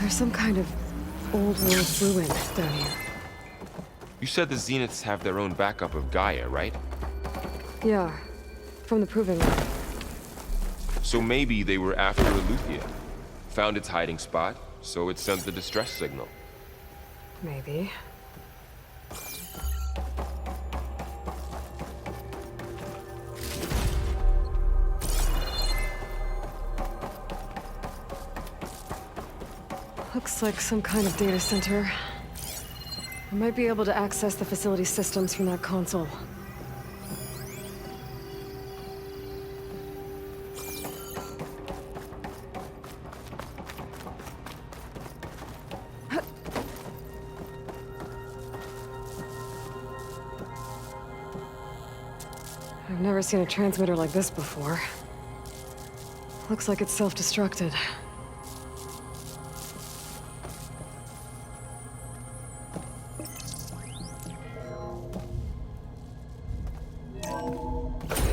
There's some kind of old world ruin down here. You said the Zeniths have their own backup of Gaia, right? Yeah, from the Proving Ground. So maybe they were after Aletheia. Found its hiding spot, so it sent the distress signal. Maybe. Looks like some kind of data center. I might be able to access the facility systems from that console. I've never seen a transmitter like this before. Looks like it's self-destructed.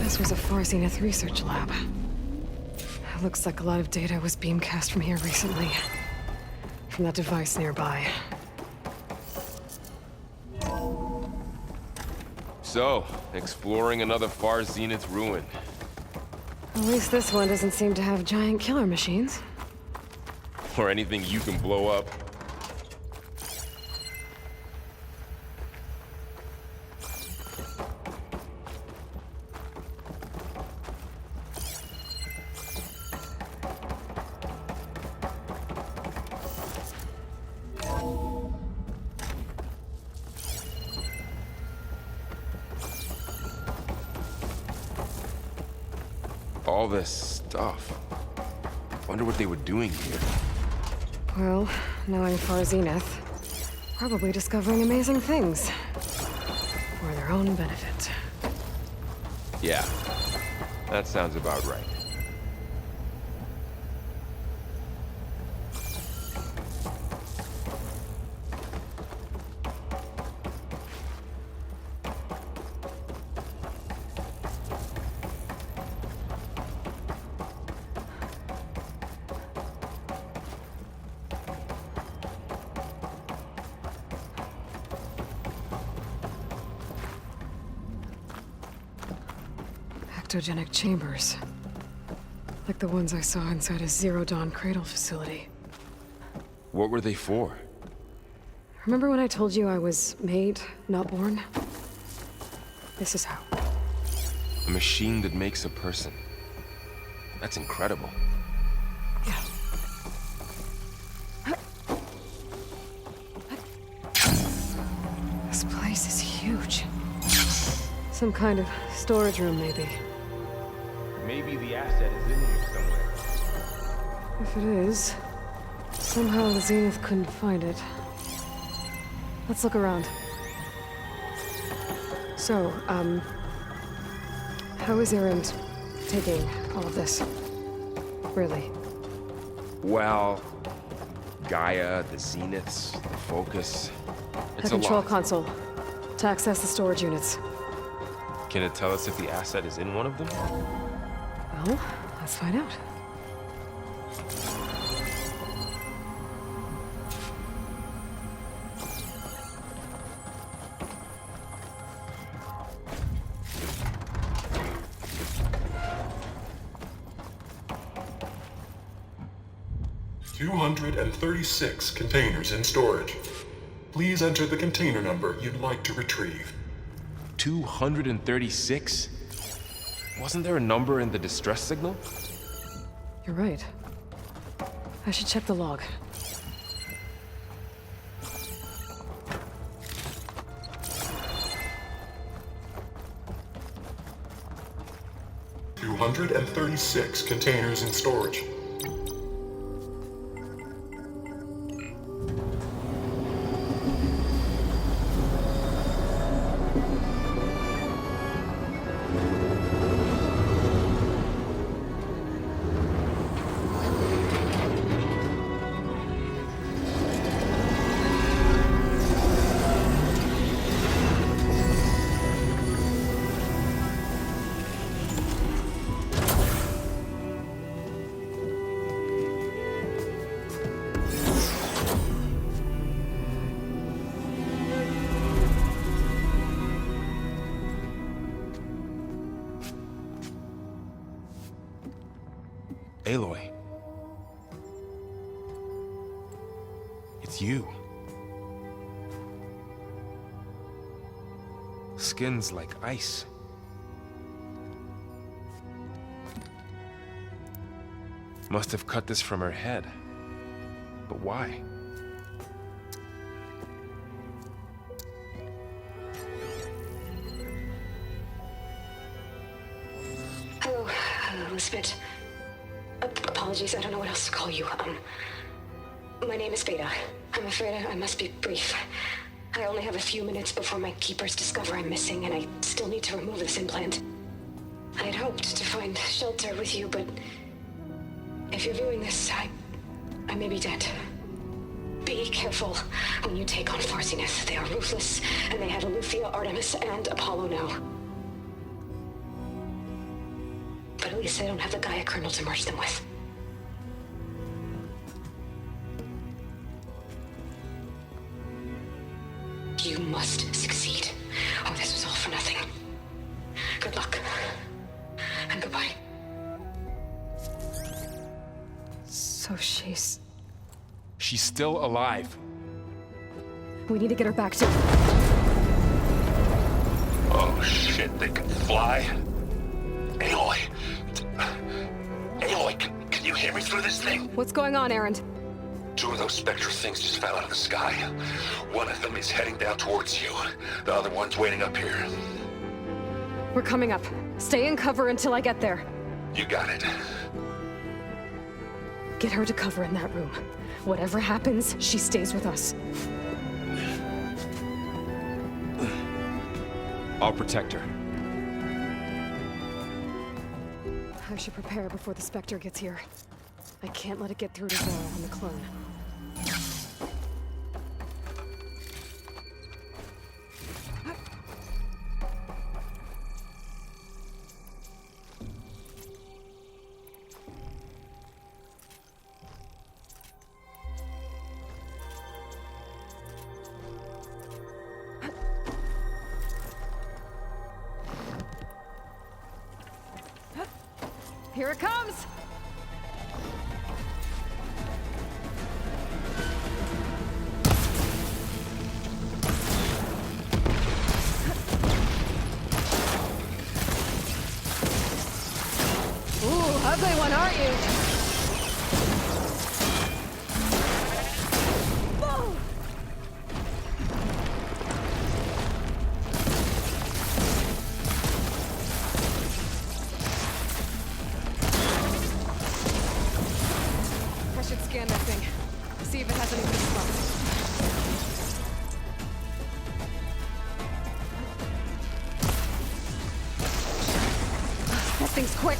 This was a Far Zenith research lab. It looks like a lot of data was beamcast from here recently. From that device nearby. So, exploring another Far Zenith ruin. At least this one doesn't seem to have giant killer machines. Or anything you can blow up. All this stuff. Wonder what they were doing here. Well, knowing Far Zenith, probably discovering amazing things. For their own benefit. Yeah, that sounds about right. Ectogenic chambers. Like the ones I saw inside a Zero Dawn cradle facility. What were they for? Remember when I told you I was made, not born? This is how. A machine that makes a person. That's incredible. Yeah. This place is huge. Some kind of storage room, maybe. Maybe the asset is in here somewhere. If it is, somehow the Zenith couldn't find it. Let's look around. So, how is Erend taking all of this? Really? Well, Gaia, the Zeniths, the Focus. It's The a control lot. console. To access the storage units. Can it tell us if the asset is in one of them? Well, let's find out. "236 containers in storage. Please enter the container number you'd like to retrieve." 236? Wasn't there a number in the distress signal? You're right. I should check the log. "236 containers in storage. Aloy. It's you. Skin's like ice. Must have cut this from her head. But why? Hello, Elizabeth. Apologies, I don't know what else to call you. My name is Beta. I'm afraid I must be brief. I only have a few minutes before my keepers discover I'm missing, and I still need to remove this implant. I had hoped to find shelter with you, but if you're viewing this, I may be dead. Be careful when you take on Farsineth. They are ruthless, and they have Eleuthia, Artemis, and Apollo now. But at least they don't have the Gaia kernel to merge them with. You must succeed, or this was all for nothing. Good luck. And goodbye. So she's still alive. We need to get her back to... Oh shit, they can fly? Aloy! Aloy, can you hear me through this thing? What's going on, Erend? 2 of those spectral things just fell out of the sky. One of them is heading down towards you. The other one's waiting up here. We're coming up. Stay in cover until I get there. You got it. Get her to cover in that room. Whatever happens, she stays with us. I'll protect her. I should prepare before the Spectre gets here. I can't let it get through to Zara on the clone. Here it comes! Ooh, ugly one, aren't you? Whoa! I should scan that thing. See if it has any weak spots. That thing's quick.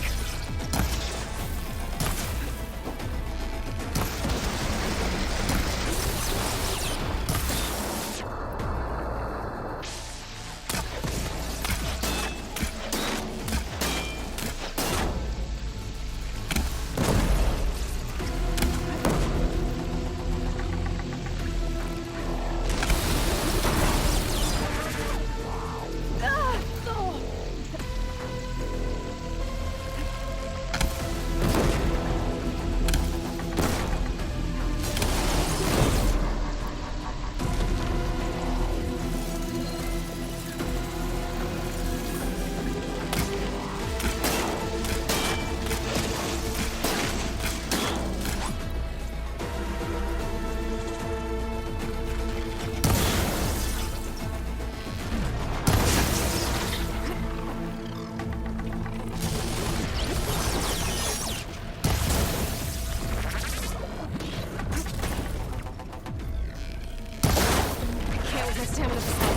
Stamina to slow.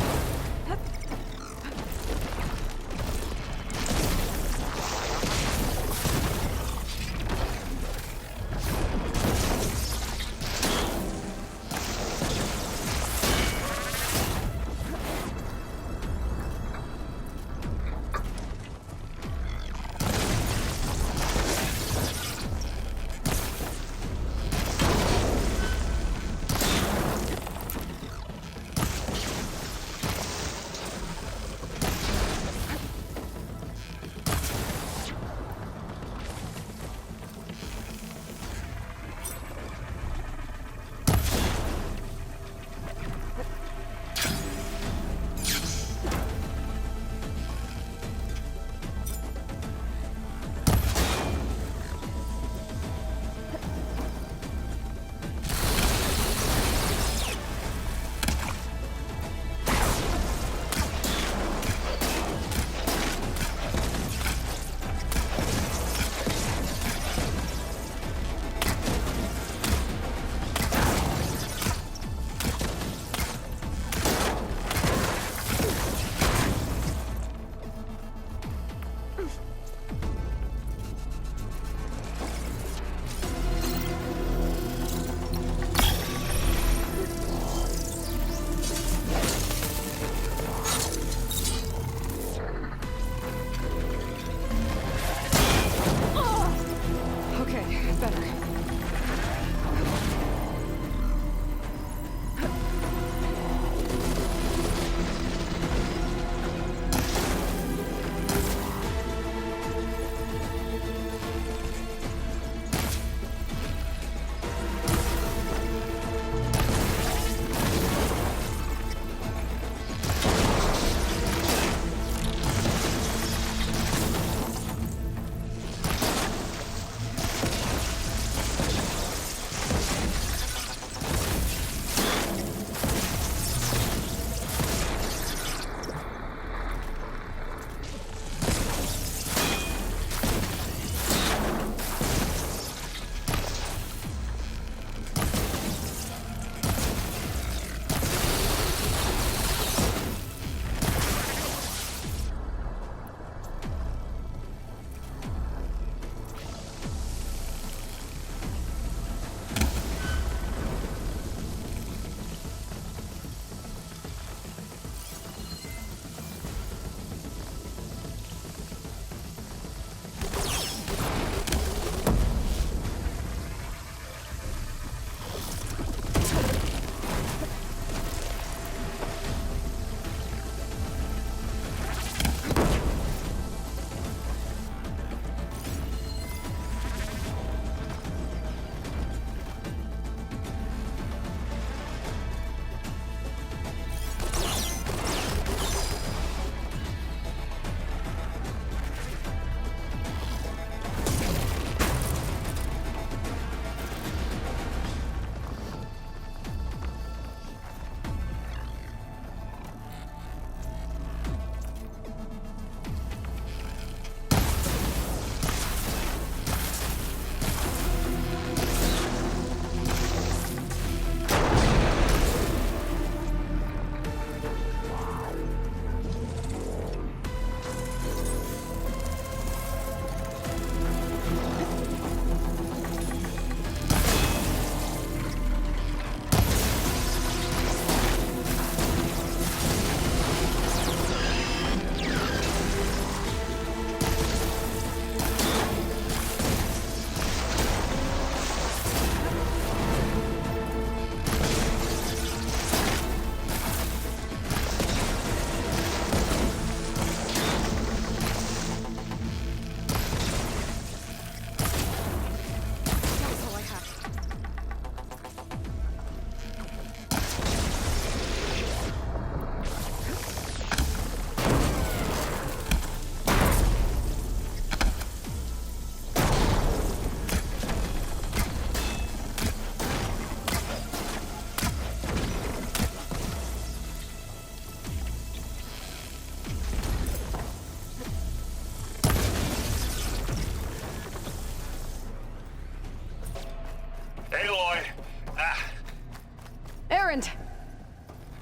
Errand!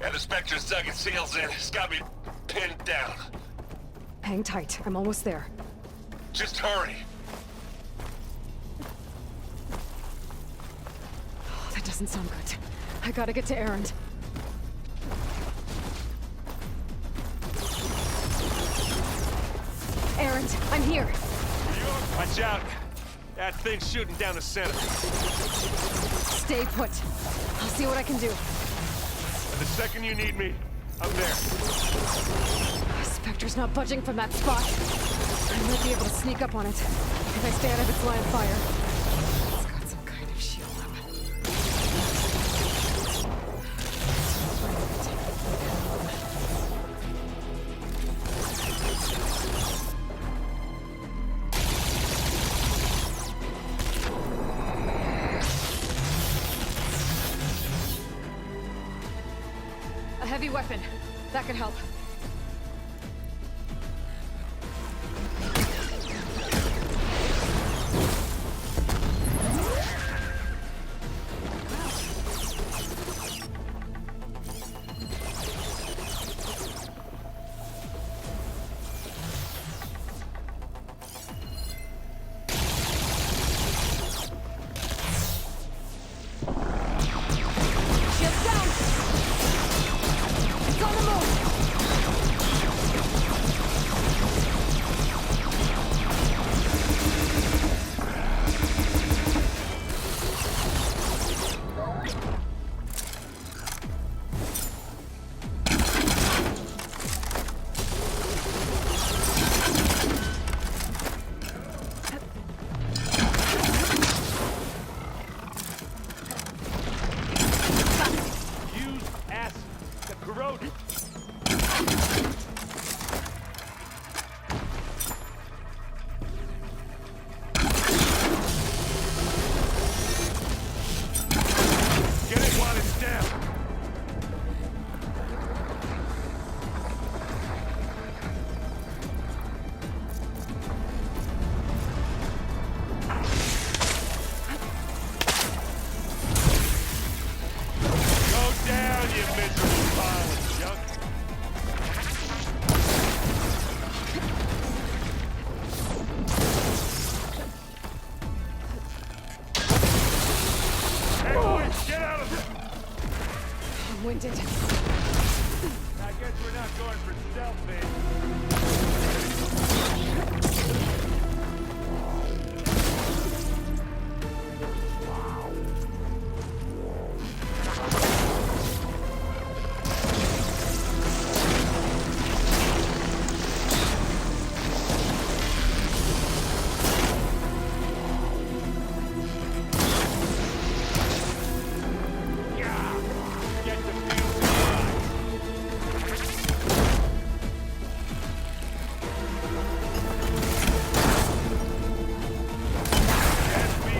And the Spectre's dug its heels in. It's got me pinned down. Hang tight. I'm almost there. Just hurry. Oh, that doesn't sound good. I gotta get to Errand. Errand, I'm here. Watch out! That thing's shooting down the center. Stay put. I'll see what I can do. And the second you need me, I'm there. Spectre's not budging from that spot. I might be able to sneak up on it if I stay out of its line of fire. It's got some kind of shield up. A heavy weapon. That could help. Shields down! It's on the move! Use acid to corrode it. Get it while it's down. Go down, you miserable pile of junk. Hey, boys, get out of there! I'm winded. I guess we're not going for stealth, babe. Get the fuse alive. That's me.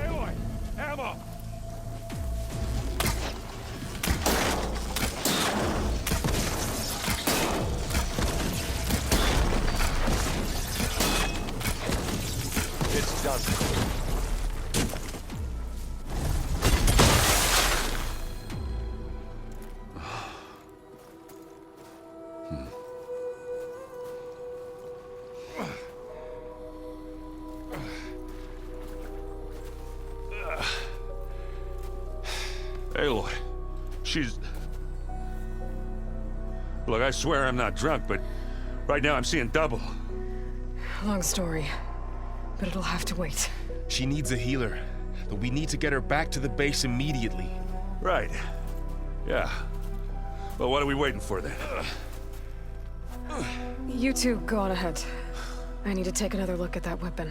Aloy, ammo. It's done. Aloy, she's... Look, I swear I'm not drunk, but right now I'm seeing double. Long story, but it'll have to wait. She needs a healer, but we need to get her back to the base immediately. Right. Yeah. Well, what are we waiting for then? You two go on ahead. I need to take another look at that weapon.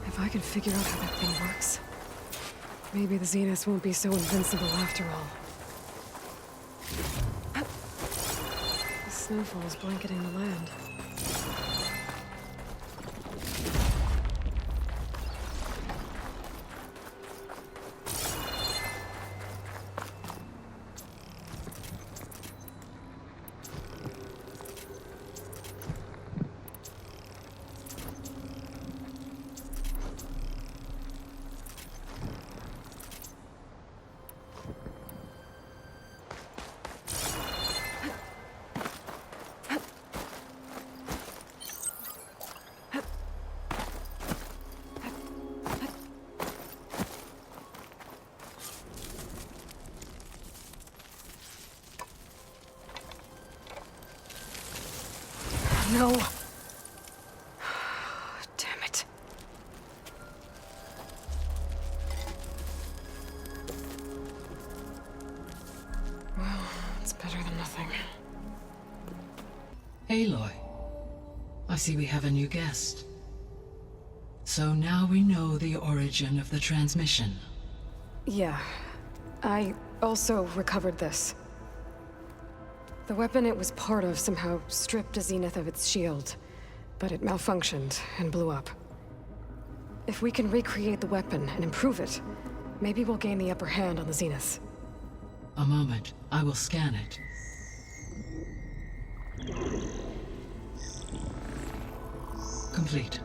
If I can figure out how that thing works, maybe the Zeniths won't be so invincible after all. The snowfall is blanketing the land. No. Damn it. Well, it's better than nothing. Aloy, I see we have a new guest. So now we know the origin of the transmission. Yeah. I also recovered this. The weapon it was part of somehow stripped Zenith of its shield, but it malfunctioned and blew up. If we can recreate the weapon and improve it, maybe we'll gain the upper hand on the Zeniths. A moment, I will scan it. Complete.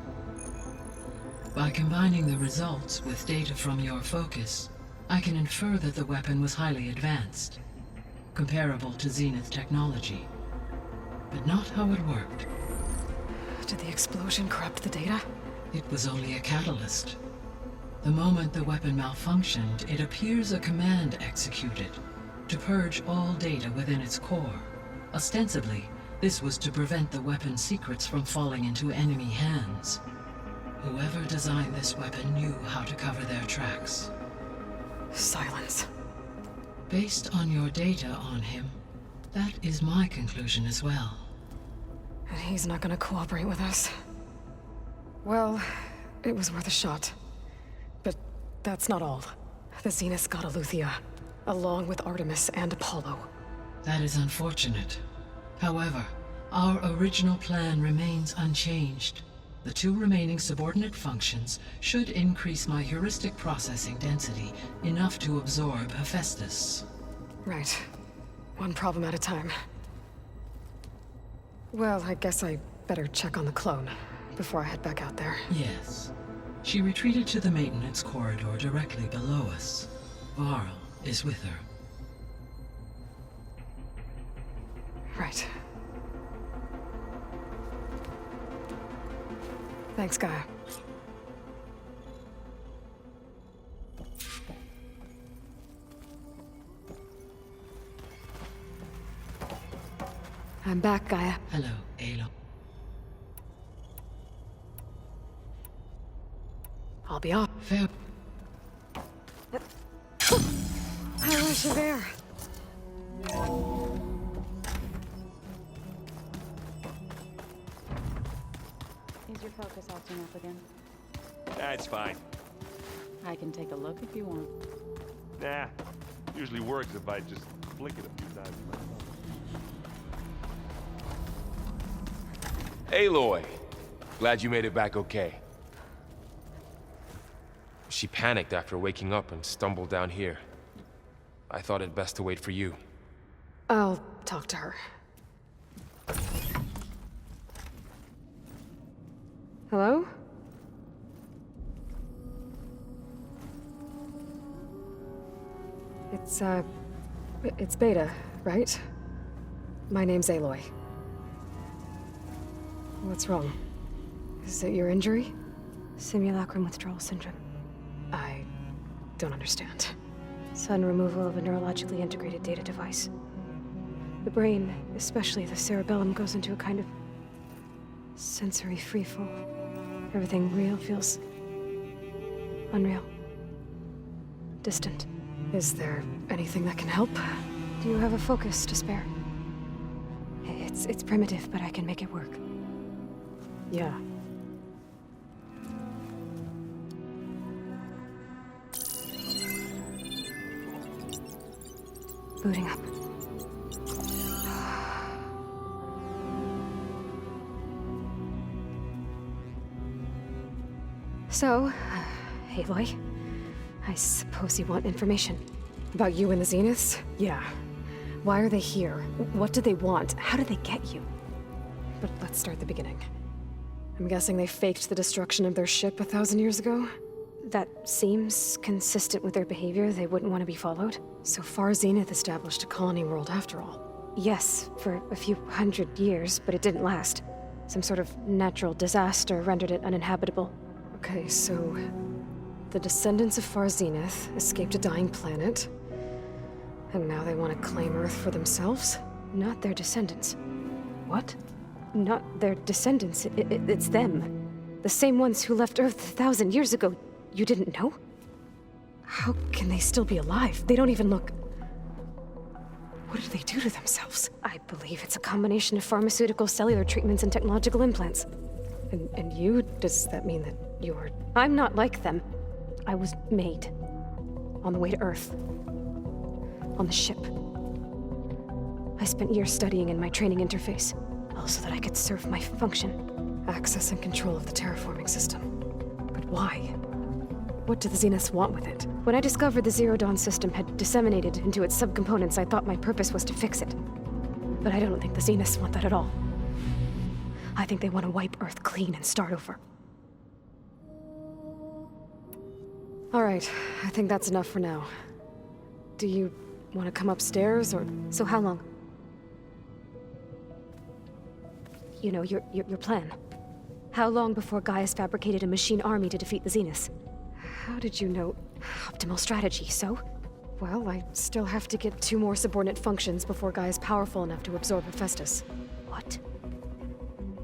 By combining the results with data from your focus, I can infer that the weapon was highly advanced, comparable to Zenith technology, but not how it worked. Did the explosion corrupt the data? It was only a catalyst. The moment the weapon malfunctioned, it appears a command executed to purge all data within its core. Ostensibly, this was to prevent the weapon's secrets from falling into enemy hands. Whoever designed this weapon knew how to cover their tracks. Silence. Based on your data on him, that is my conclusion as well. And he's not gonna cooperate with us. Well, it was worth a shot. But that's not all. The Zeniths got Aletheia, along with Artemis and Apollo. That is unfortunate. However, our original plan remains unchanged. The two remaining subordinate functions should increase my heuristic processing density enough to absorb Hephaestus. Right. One problem at a time. Well, I guess I better check on the clone before I head back out there. Yes. She retreated to the maintenance corridor directly below us. Varl is with her. Right. Thanks, Gaia. I'm back, Gaia. Hello, Aloy. I'll be off. Fair. Hello, Javert. Is your focus acting up again? That's fine. I can take a look if you want. Nah. Usually works if I just flick it a few times. Aloy! Glad you made it back okay. She panicked after waking up and stumbled down here. I thought it best to wait for you. I'll talk to her. Hello? It's Beta, right? My name's Aloy. What's wrong? Is it your injury? Simulacrum withdrawal syndrome. I don't understand. Sudden removal of a neurologically integrated data device. The brain, especially the cerebellum, goes into a kind of sensory freefall. Everything real feels unreal. Distant. Is there anything that can help? Do you have a focus to spare? It's primitive, but I can make it work. Yeah. Booting up. So, Aloy, I suppose you want information. About you and the Zeniths? Yeah. Why are they here? What do they want? How did they get you? But let's start at the beginning. I'm guessing they faked the destruction of their ship 1,000 years ago? That seems consistent with their behavior. They wouldn't want to be followed. So far, Zenith established a colony world after all. Yes, for a few hundred years, but it didn't last. Some sort of natural disaster rendered it uninhabitable. Okay, so the descendants of Far Zenith escaped a dying planet, and now they want to claim Earth for themselves? Not their descendants. What? not their descendants. It's them. The same ones who left Earth 1,000 years ago. You didn't know? How can they still be alive? They don't even look... What did they do to themselves? I believe it's a combination of pharmaceutical, cellular treatments, and technological implants. And you? Does that mean that you're... I'm not like them. I was made. On the way to Earth. On the ship. I spent years studying in my training interface, all so that I could serve my function. Access and control of the terraforming system. But why? What do the Zeniths want with it? When I discovered the Zero Dawn system had disseminated into its subcomponents, I thought my purpose was to fix it. But I don't think the Zeniths want that at all. I think they want to wipe Earth clean and start over. All right, I think that's enough for now. Do you want to come upstairs, or... So how long? You know, your plan. How long before Gaius fabricated a machine army to defeat the Zeniths? How did you know? Optimal strategy, so? Well, I still have to get 2 more subordinate functions before Gaia's powerful enough to absorb Hephaestus. What?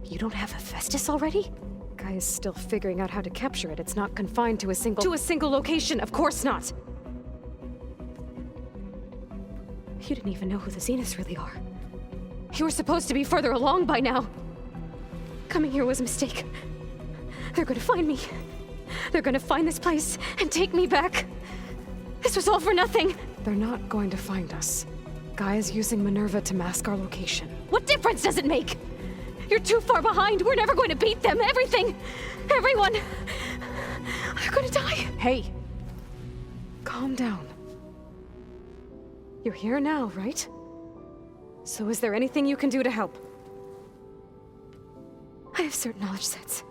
You don't have Hephaestus already? Gaia's still figuring out how to capture it. It's not confined to a single location, of course not! You didn't even know who the Zeniths really are. You were supposed to be further along by now. Coming here was a mistake. They're gonna find me. They're gonna find this place and take me back. This was all for nothing. They're not going to find us. Gaia's using Minerva to mask our location. What difference does it make? You're too far behind. We're never going to beat them. Everything. Everyone. They're gonna die. Hey. Calm down. You're here now, right? So is there anything you can do to help? I have certain knowledge sets.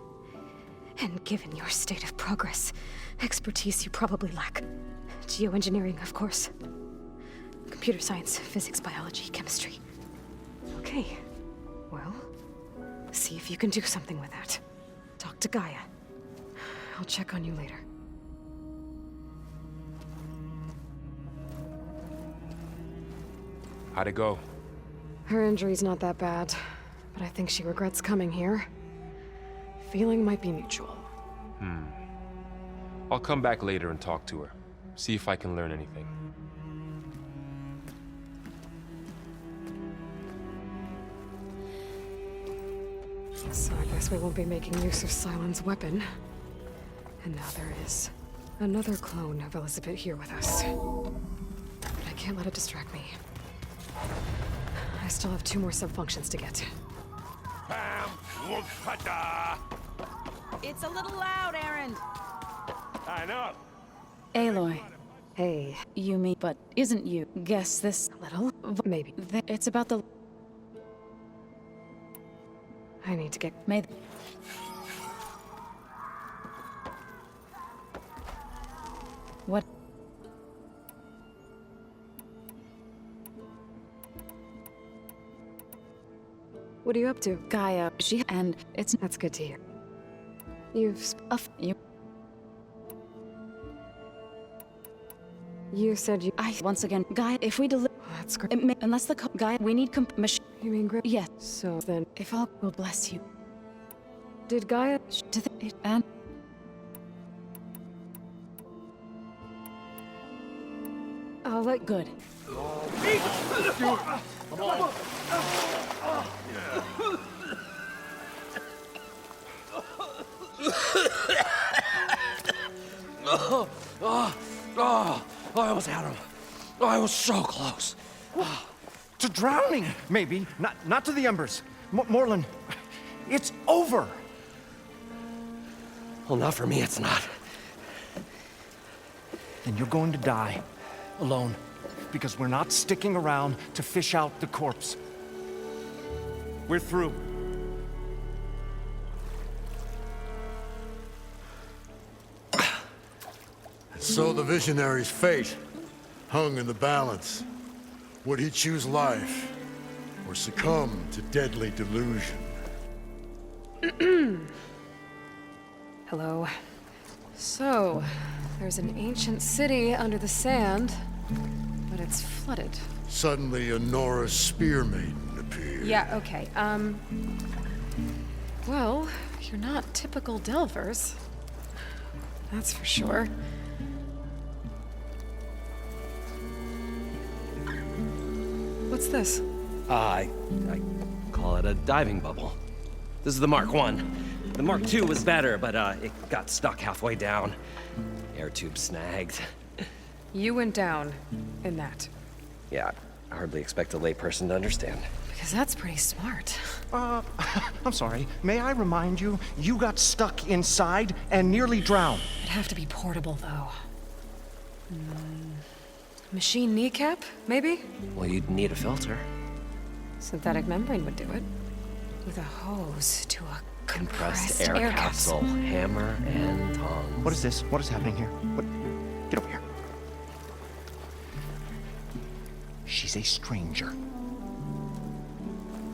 And given your state of progress, expertise you probably lack. Geoengineering, of course. Computer science, physics, biology, chemistry. Okay. Well, see if you can do something with that. Talk to Gaia. I'll check on you later. How'd it go? Her injury's not that bad, but I think she regrets coming here. Feeling might be mutual. I'll come back later and talk to her. See if I can learn anything. So I guess we won't be making use of Cylon's weapon. And now there is another clone of Elizabeth here with us. But I can't let it distract me. I still have 2 more subfunctions to get. Bam! Whoop-a-da! It's a little loud, Aaron. I know. Aloy, Hey, you mean, but isn't you? Guess this little? Maybe. It's about the... I need to get... May... What? What are you up to? Gaia, she... And it's... That's good to hear. You've... You... You said you... Once again, Gaia, if we deliver... That's great. Unless the Gaia, we need machine... You mean grip? Yes. So then... If all will bless you. Did Gaia... And... I'll let... Good. I almost had him. I was so close. To drowning, maybe. Not to the embers. Morlun, it's over. Well, not for me, it's not. Then you're going to die. Alone. Because we're not sticking around to fish out the corpse. We're through. So the visionary's fate hung in the balance. Would he choose life or succumb to deadly delusion? Hello. So, there's an ancient city under the sand, but it's flooded. Suddenly, a Nora spear maiden appeared. Yeah, okay. Well, you're not typical Delvers. That's for sure. What's this? I call it a diving bubble. This is the Mark 1. The Mark 2 was better, but it got stuck halfway down. Air tube snagged. You went down in that. Yeah, I hardly expect a layperson to understand. Because that's pretty smart. I'm sorry. May I remind you, you got stuck inside and nearly drowned. It'd have to be portable, though. Machine kneecap, maybe? Well, you'd need a filter. Synthetic membrane would do it. With a hose to a Compressed air capsule. Hammer and tongs. What is this? What is happening here? What? Get over here. She's a stranger.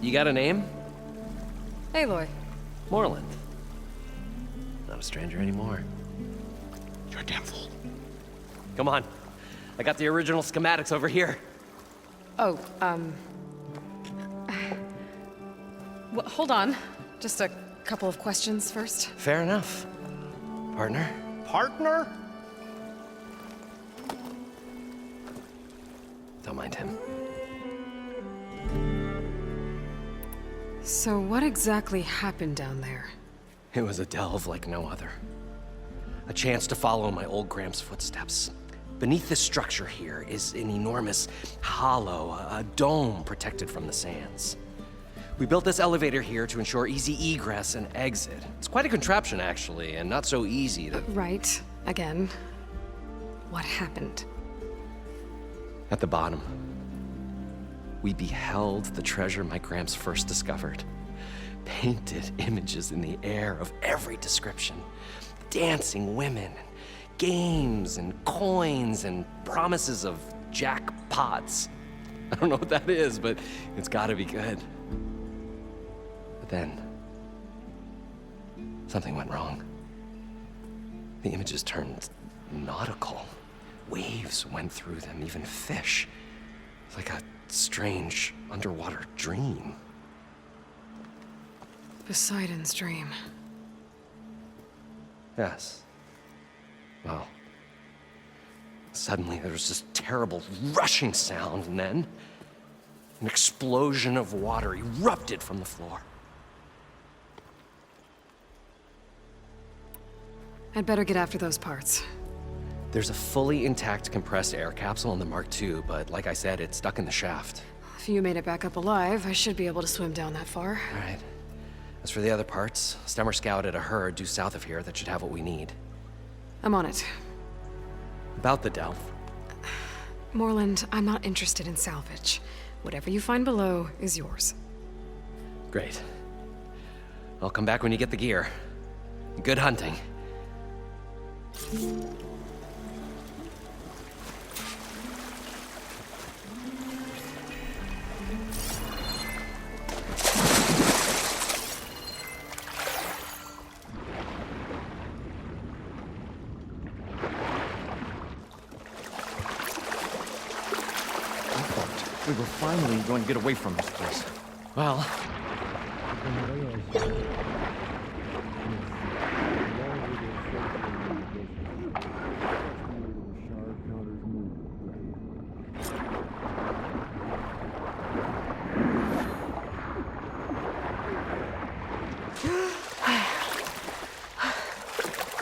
You got a name? Aloy. Moreland. Not a stranger anymore. You're a damn fool. Come on. I got the original schematics over here. Oh, well, hold on. Just a couple of questions first. Fair enough. Partner? Partner? Don't mind him. So what exactly happened down there? It was a delve like no other. A chance to follow my old Gram's footsteps. Beneath this structure here is an enormous hollow, a dome protected from the sands. We built this elevator here to ensure easy egress and exit. It's quite a contraption, actually, and not so easy to... Right. Again. What happened? At the bottom, we beheld the treasure my Gramps first discovered. Painted images in the air of every description. Dancing women, games and coins and promises of jackpots. I don't know what that is, but it's gotta be good. But then, something went wrong. The images turned nautical. Waves went through them, even fish. It's like a strange underwater dream. Poseidon's dream. Yes. Well, suddenly there was this terrible rushing sound, and then an explosion of water erupted from the floor. I'd better get after those parts. There's a fully intact compressed air capsule in the Mark II, but like I said, it's stuck in the shaft. If you made it back up alive, I should be able to swim down that far. All right. As for the other parts, Stemmer scouted a herd due south of here that should have what we need. I'm on it. About the delve. Moreland, I'm not interested in salvage. Whatever you find below is yours. Great. I'll come back when you get the gear. Good hunting. We were finally going to get away from this place. Well,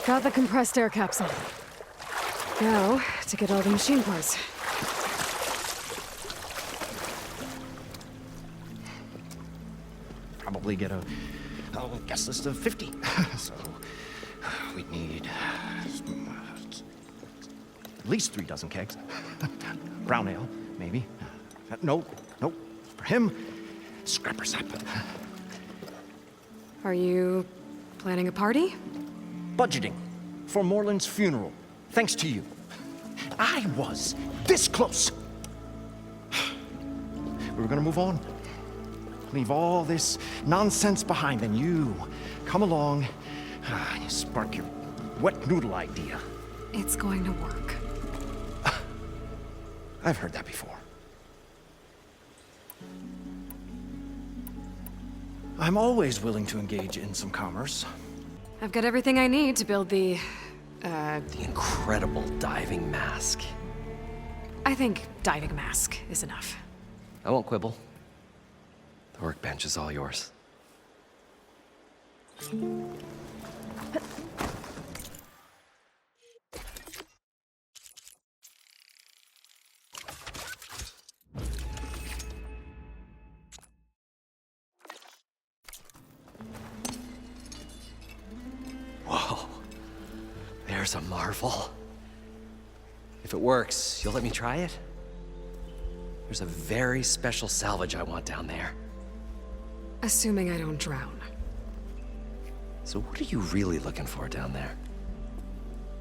Got the compressed air capsule. Now, to get all the machine parts. Probably get a guest list of 50. So we need at least 3 dozen kegs. Brown ale, maybe. Nope. For him, scrapper sap. Are you planning a party? Budgeting for Moreland's funeral, thanks to you. I was this close. We were gonna move on. Leave all this nonsense behind, and you come along, you spark your wet noodle idea. It's going to work. I've heard that before. I'm always willing to engage in some commerce. I've got everything I need to build the incredible diving mask. I think diving mask is enough. I won't quibble. The workbench is all yours. Whoa. There's a marvel. If it works, you'll let me try it? There's a very special salvage I want down there. Assuming I don't drown. So what are you really looking for down there?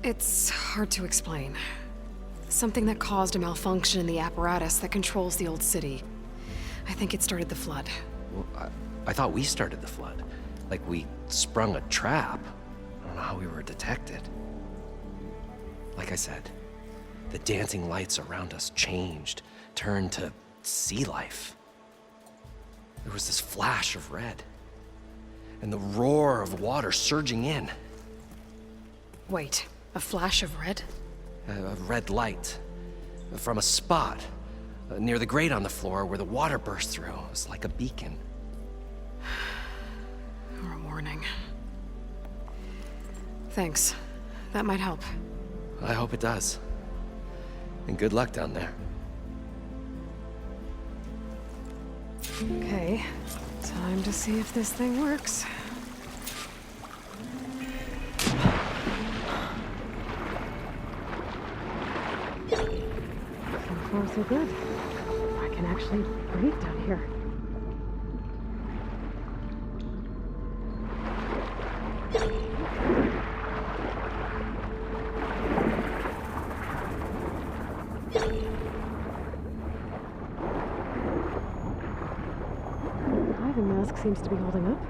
It's hard to explain. Something that caused a malfunction in the apparatus that controls the old city. I think it started the flood. Well, I thought we started the flood. Like we sprung a trap. I don't know how we were detected. Like I said, the dancing lights around us changed, turned to sea life. There was this flash of red, and the roar of water surging in. Wait, a flash of red? A red light from a spot near the grate on the floor where the water burst through. It was like a beacon. Or a warning. Thanks. That might help. I hope it does. And good luck down there. Okay, time to see if this thing works. So far, so good. I can actually breathe down here. Diving mask seems to be holding up.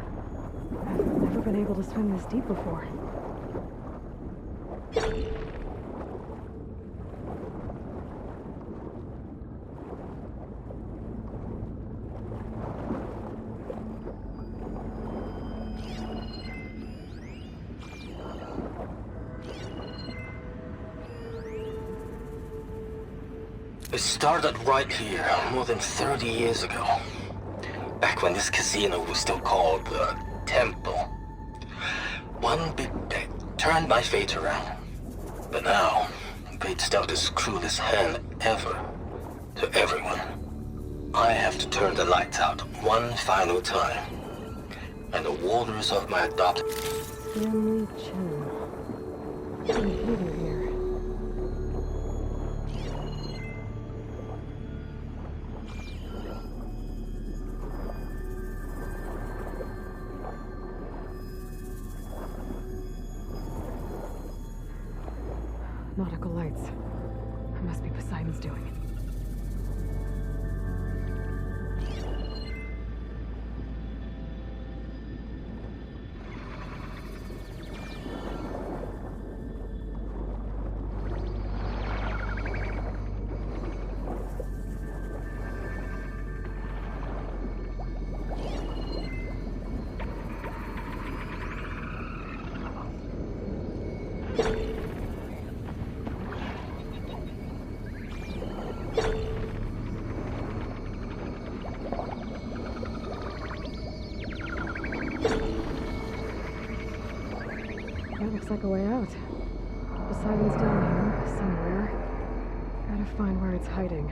I've never been able to swim this deep before. It started right here, more than 30 years ago. Back when this casino was still called the Temple. One big bet turned my fate around. But now, fate's dealt this cruelest hand ever to everyone. I have to turn the lights out one final time. And the waters of my adopted... Family Chen. I'm living here. Nautical lights. It must be Poseidon's doing. That looks like a way out. Poseidon's down here, somewhere. Gotta find where it's hiding.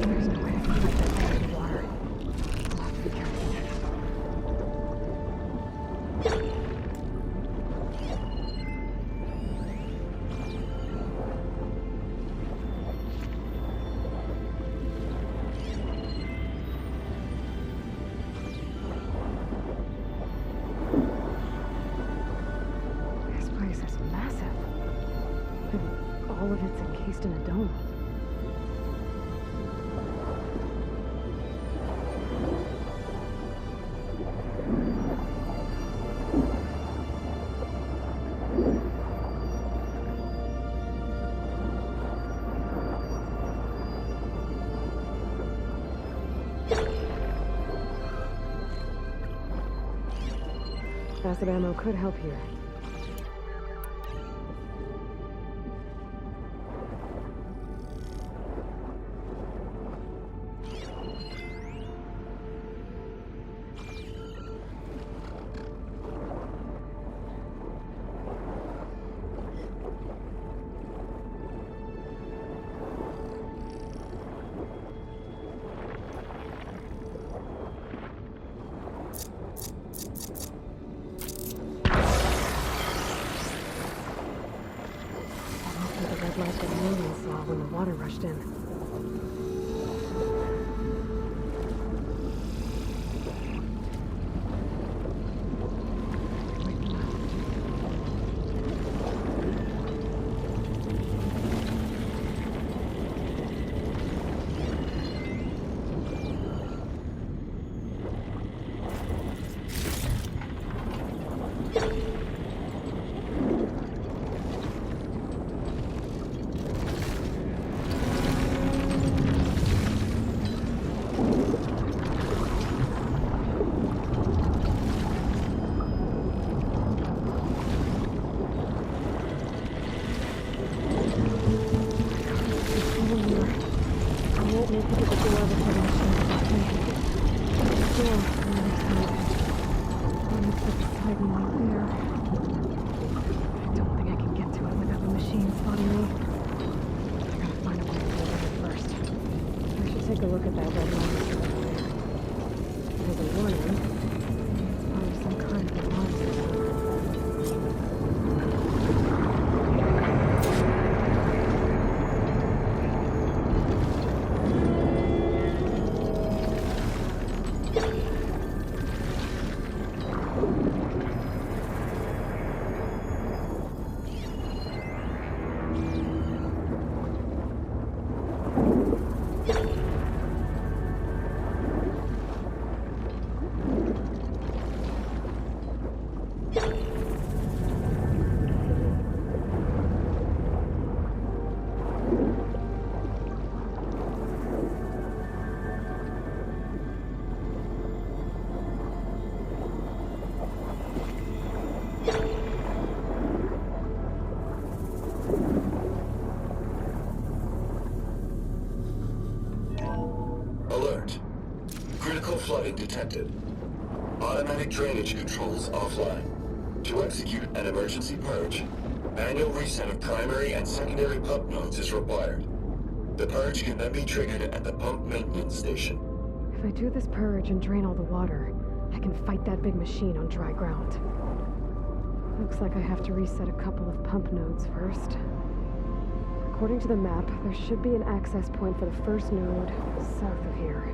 There's no way to find that thing in the water. I'll have to be careful. This place is massive. And all of it's encased in a dome. Acid ammo could help here. Like the alien saw when the water rushed in. Flooding detected. Automatic drainage controls offline. To execute an emergency purge, manual reset of primary and secondary pump nodes is required. The purge can then be triggered at the pump maintenance station. If I do this purge and drain all the water, I can fight that big machine on dry ground. Looks like I have to reset a couple of pump nodes first. According to the map, there should be an access point for the first node south of here.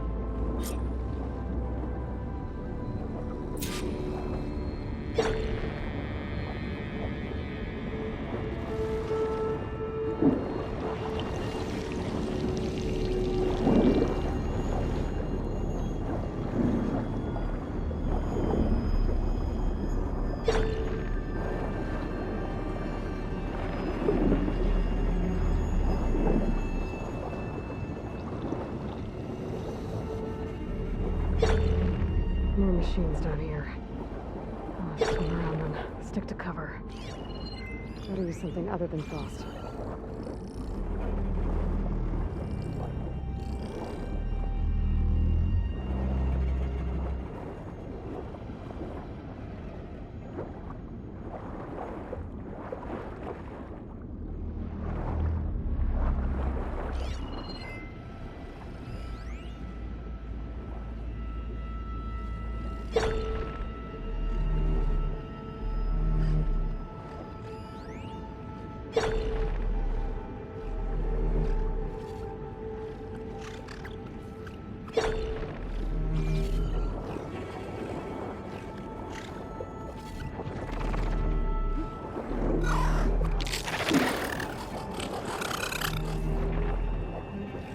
More machines down here. I'll have to swim around them. Stick to cover. Try to use something other than frost.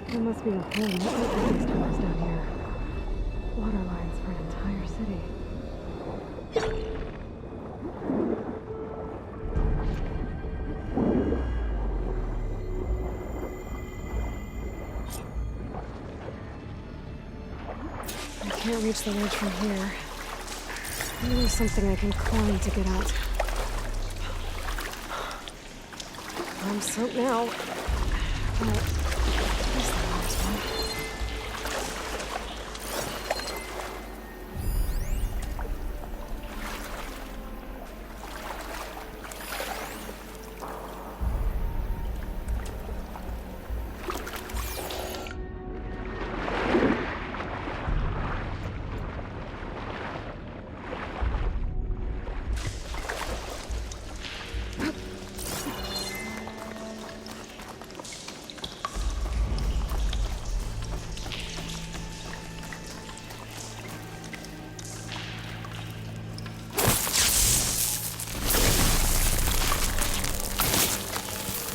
There must be a whole network of these towers down here. Water lines for an entire city. I can't reach the ledge from here. Maybe there's something I can climb to get out. I'm soaked now. But here's the last one.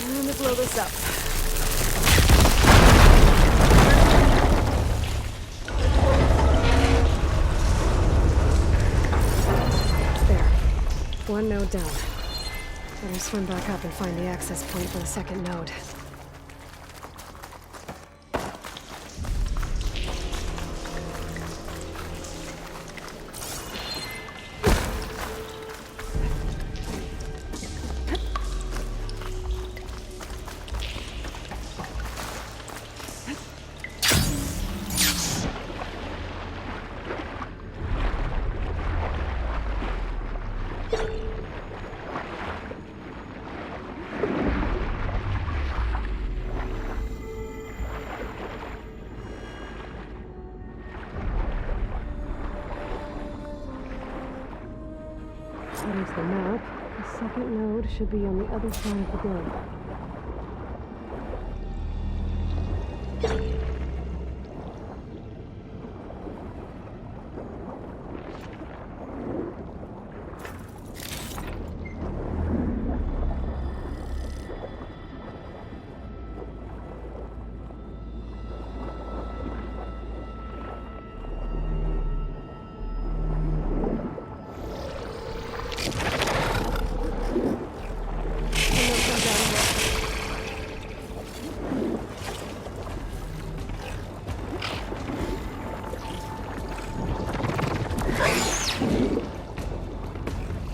Let me blow this up. There. One node down. Better swim back up and find the access point for the second node. There's the map. The second node should be on the other side of the globe.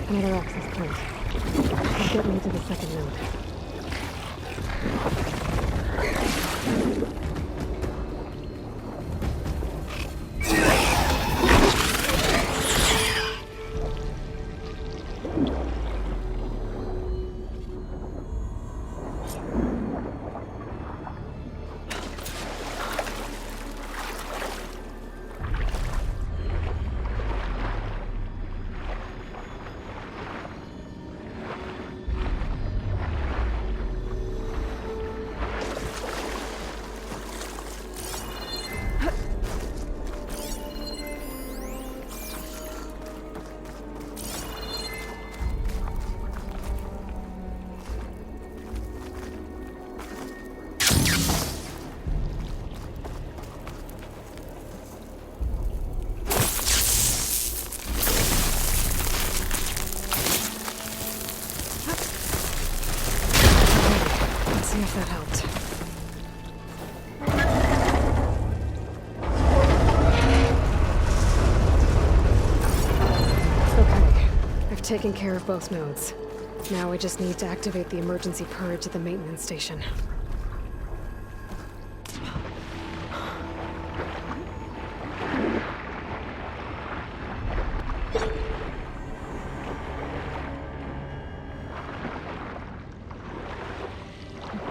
Another access point. It'll get me to the second node. See if that helped. Okay, I've taken care of both nodes. Now I just need to activate the emergency purge at the maintenance station.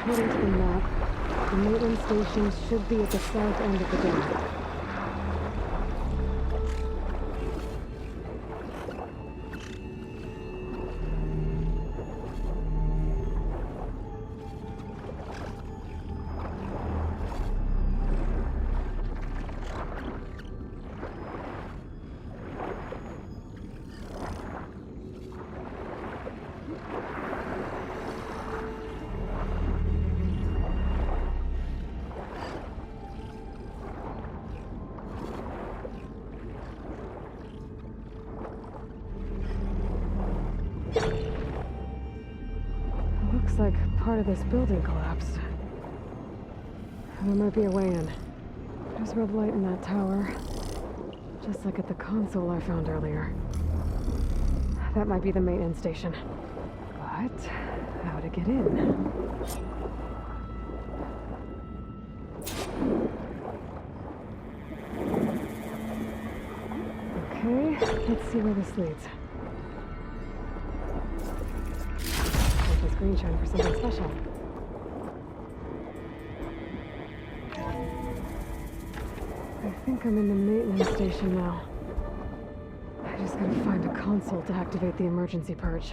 According to the map, the maintenance station should be at the south end of the dome. Looks like part of this building collapsed. There might be a way in. There's red light in that tower. Just like at the console I found earlier. That might be the maintenance station. But how to get in? Okay, let's see where this leads. Like this green shine for something special. I think I'm in the maintenance station now. I just gotta find a console to activate the emergency purge.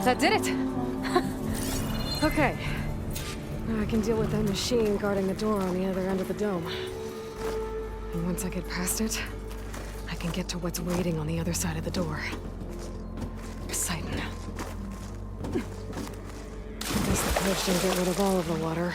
That did it! Okay. Now I can deal with that machine guarding the door on the other end of the dome. And once I get past it, I can get to what's waiting on the other side of the door. Poseidon. I guess the purge didn't get rid of all of the water.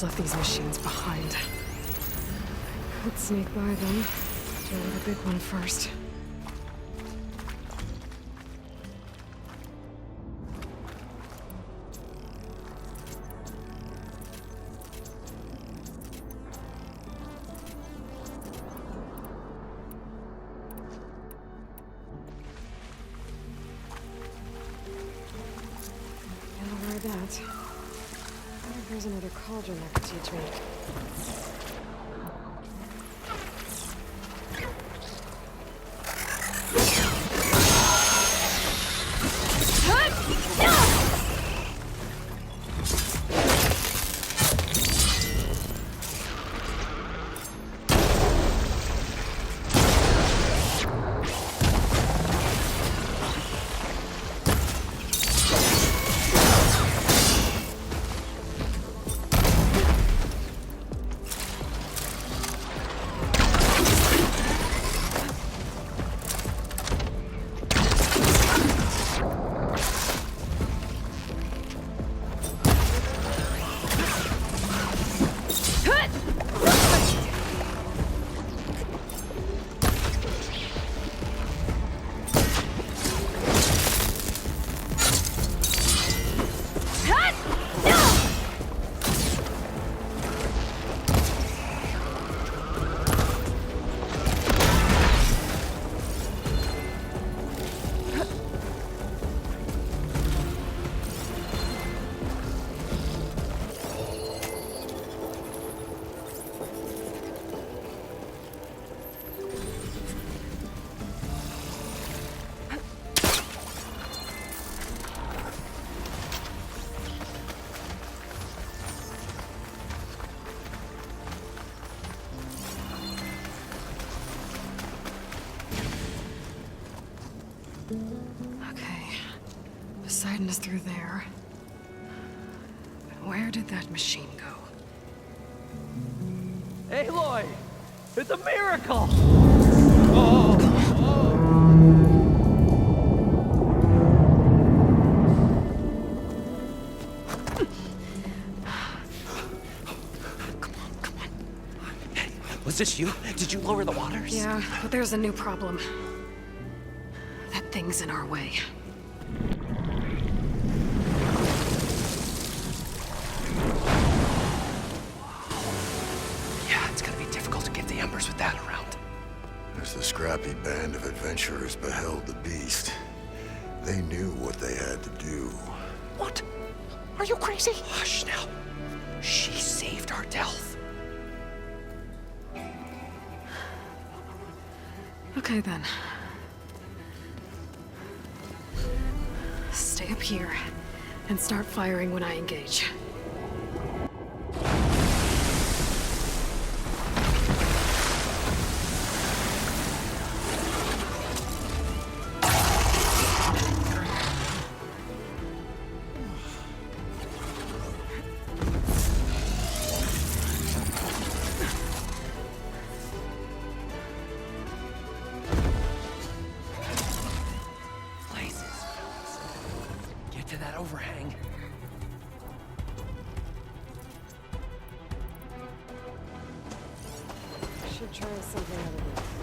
Left these machines behind. I could sneak by them. Deal with the big one first. I'll wear that. Here's another cauldron that could teach me. guidance through there. Where did that machine go? Aloy! It's a miracle! Was this you? Did you lower the waters? Yeah, but there's a new problem. That thing's in our way. Yeah, it's gonna be difficult to get the embers with that around. As the scrappy band of adventurers beheld the beast, they knew what they had to do. What? Are you crazy? Hush now. She saved our Delph. Okay then. Stay up here and start firing when I engage. Get to that overhang. Should try something other than that.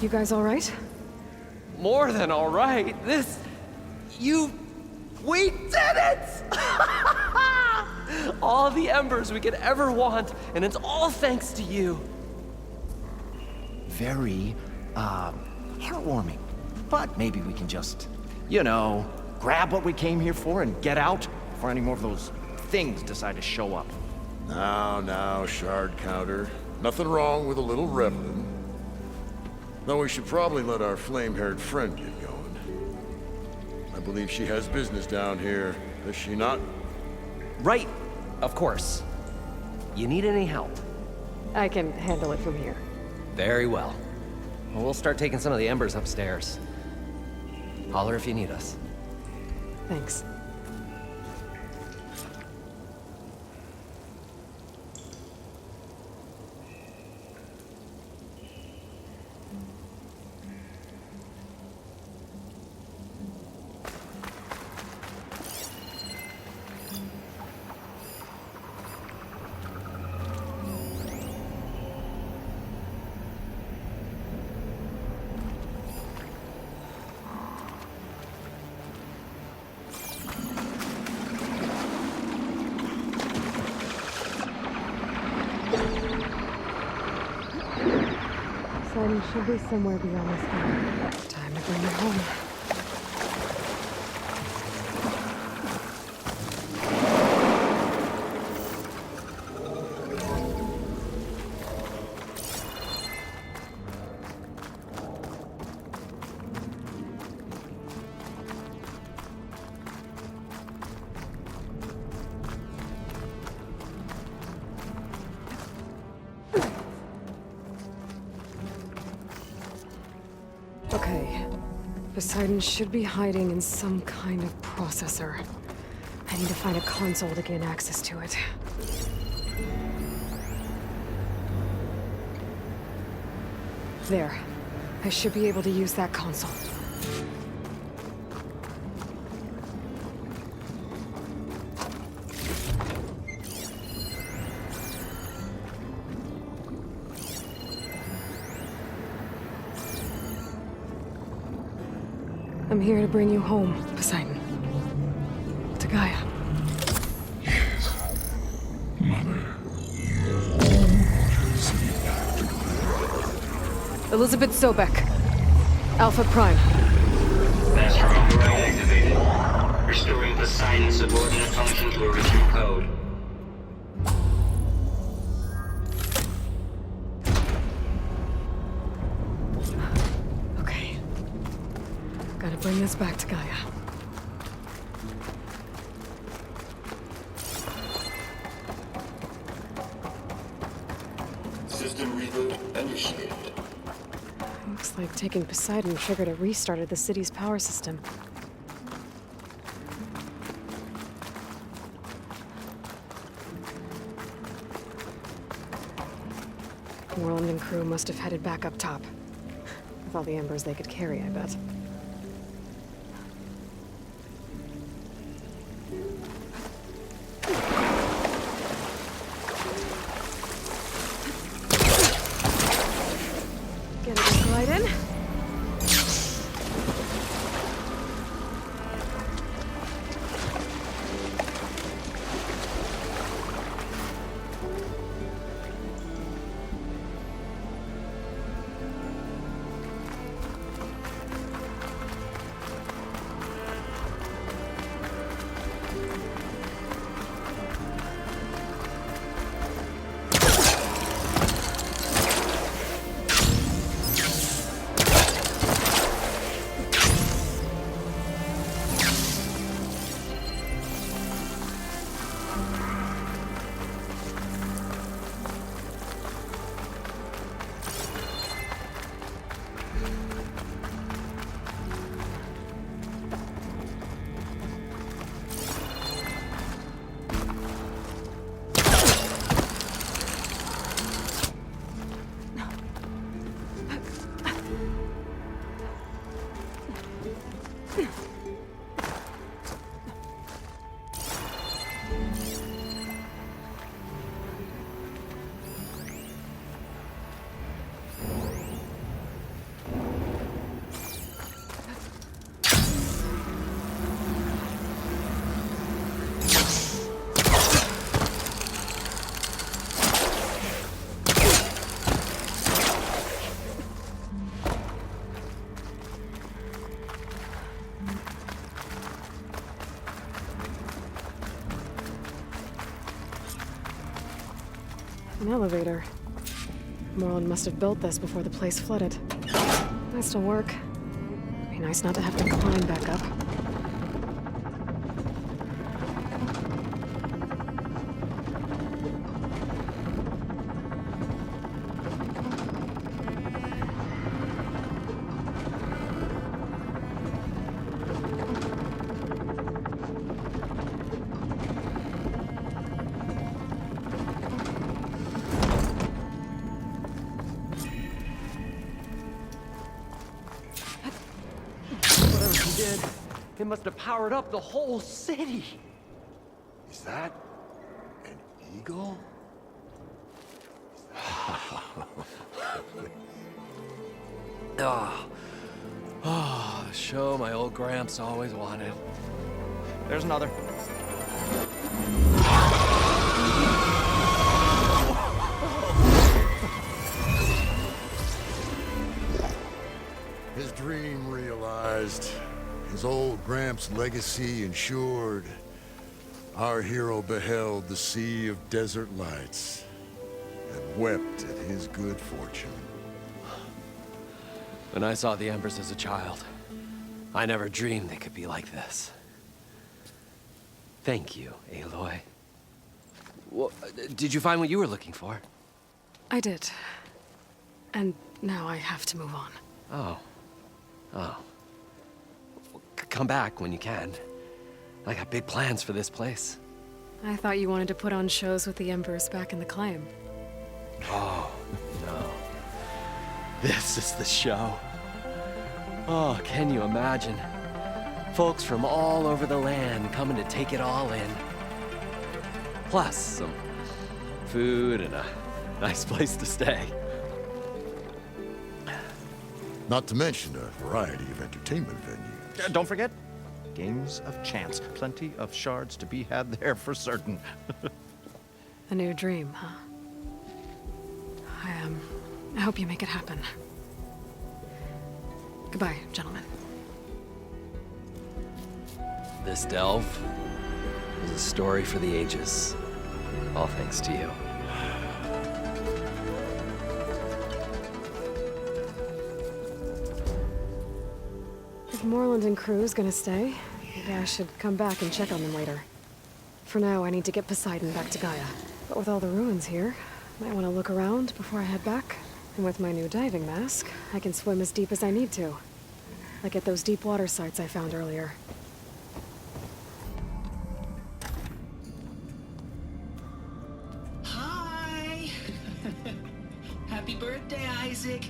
You guys all right? More than all right. We did it! All the embers we could ever want, and it's all thanks to you. Very, heartwarming. But maybe we can just, grab what we came here for and get out before any more of those things decide to show up. Now, shard counter. Nothing wrong with a little reveling. Though we should probably let our flame-haired friend get going. I believe she has business down here, does she not? Right, of course. You need any help? I can handle it from here. Very well. Well, we'll start taking some of the embers upstairs. Holler if you need us. Thanks. Poseidon should be somewhere beyond this one. Time to bring it home. Okay. Poseidon should be hiding in some kind of processor. I need to find a console to gain access to it. There. I should be able to use that console. I'm here to bring you home, Poseidon. To Gaia. Yes, Mother. Elizabeth Sobek. Alpha Prime. Master override activated. Restoring Poseidon's subordinate function to original code. Okay. Gotta bring this back to Gaia. System reboot initiated. Looks like taking Poseidon triggered a restart of the city's power system. Moreland and crew must have headed back up top. With all the embers they could carry, I bet. Get it right in. An elevator. Moreland must have built this before the place flooded. Nice to work. Be nice not to have to climb back up. It must have powered up the whole city. Is that an eagle? Oh, the show my old Gramps always wanted. There's another. His dream realized. His old Gramps' legacy ensured. Our hero beheld the sea of desert lights and wept at his good fortune. When I saw the Embers as a child, I never dreamed they could be like this. Thank you, Aloy. Well, did you find what you were looking for? I did. And now I have to move on. Oh. Well, come back when you can. I got big plans for this place. I thought you wanted to put on shows with the Embers back in the Claim. Oh, no. This is the show. Oh, can you imagine? Folks from all over the land coming to take it all in. Plus, some food and a nice place to stay. Not to mention a variety of entertainment venues. Don't forget, games of chance. Plenty of shards to be had there for certain. A new dream, huh? I hope you make it happen. Goodbye, gentlemen. This delve is a story for the ages. All thanks to you. If Moreland and crew's gonna stay, maybe I should come back and check on them later. For now, I need to get Poseidon back to Gaia. But with all the ruins here, I might want to look around before I head back. And with my new diving mask, I can swim as deep as I need to. Like at those deep water sites I found earlier. Hi! Happy birthday, Isaac.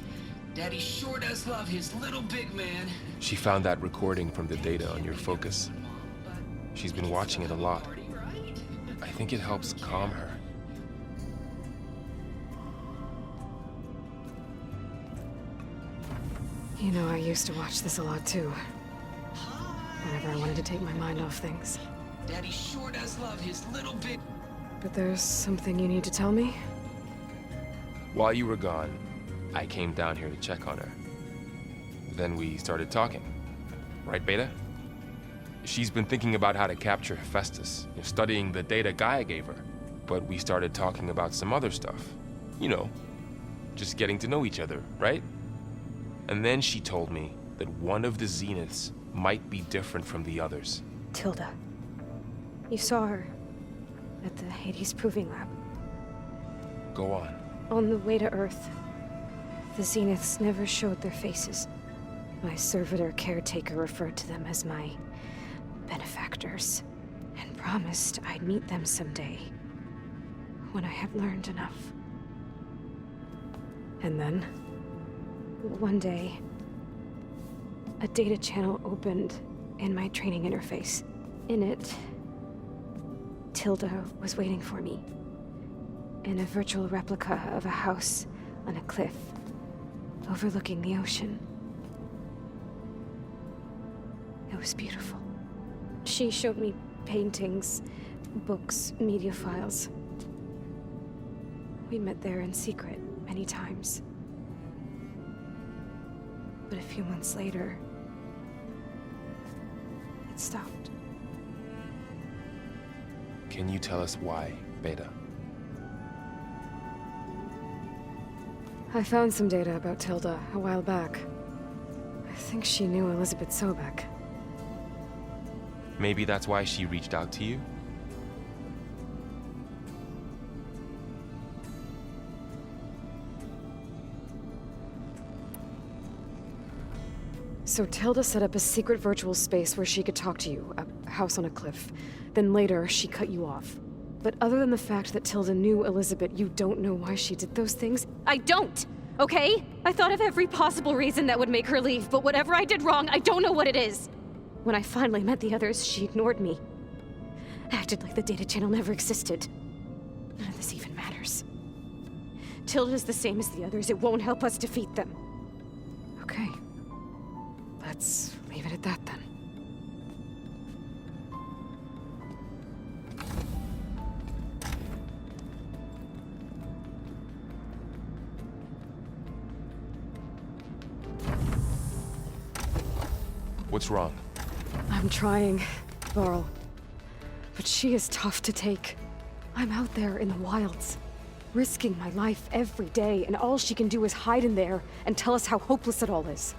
Daddy sure does love his little big man. She found that recording from the data on your focus. She's been watching it a lot. I think it helps calm her. You know, I used to watch this a lot too. Whenever I wanted to take my mind off things. Daddy sure does love his little big... But there's something you need to tell me? While you were gone, I came down here to check on her. Then we started talking. Right, Beta? She's been thinking about how to capture Hephaestus, studying the data Gaia gave her. But we started talking about some other stuff. You know, just getting to know each other, right? And then she told me that one of the Zeniths might be different from the others. Tilda. You saw her at the Hades Proving Lab. Go on. On the way to Earth, the Zeniths never showed their faces. My servitor caretaker referred to them as my benefactors, and promised I'd meet them someday, when I had learned enough. And then? One day, a data channel opened in my training interface. In it, Tilda was waiting for me, in a virtual replica of a house on a cliff, overlooking the ocean. It was beautiful. She showed me paintings, books, media files. We met there in secret many times. But a few months later, it stopped. Can you tell us why, Beta? I found some data about Tilda a while back. I think she knew Elizabeth Sobek. Maybe that's why she reached out to you? So Tilda set up a secret virtual space where she could talk to you, a house on a cliff. Then later, she cut you off. But other than the fact that Tilda knew Elizabeth, you don't know why she did those things? I don't! Okay? I thought of every possible reason that would make her leave, but whatever I did wrong, I don't know what it is. When I finally met the others, she ignored me. Acted like the data channel never existed. None of this even matters. Tilda's the same as the others. It won't help us defeat them. Okay. Let's leave it at that then. What's wrong? I'm trying, Varl. But she is tough to take. I'm out there in the wilds, risking my life every day, and all she can do is hide in there and tell us how hopeless it all is.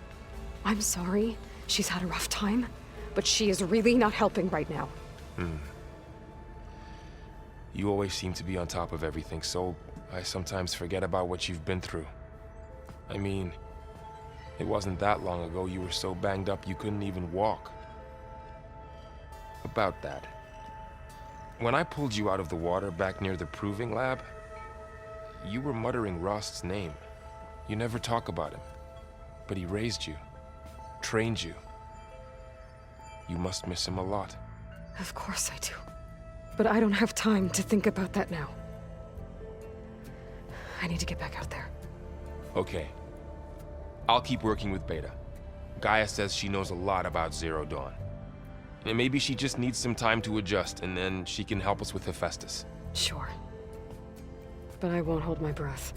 I'm sorry, she's had a rough time, but she is really not helping right now. You always seem to be on top of everything, so I sometimes forget about what you've been through. I mean, it wasn't that long ago you were so banged up you couldn't even walk. About that. When I pulled you out of the water back near the proving lab, you were muttering Rost's name. You never talk about him, but he raised you, trained you. You must miss him a lot. Of course I do. But I don't have time to think about that now. I need to get back out there. Okay. I'll keep working with Beta. Gaia says she knows a lot about Zero Dawn. And maybe she just needs some time to adjust, and then she can help us with Hephaestus. Sure. But I won't hold my breath.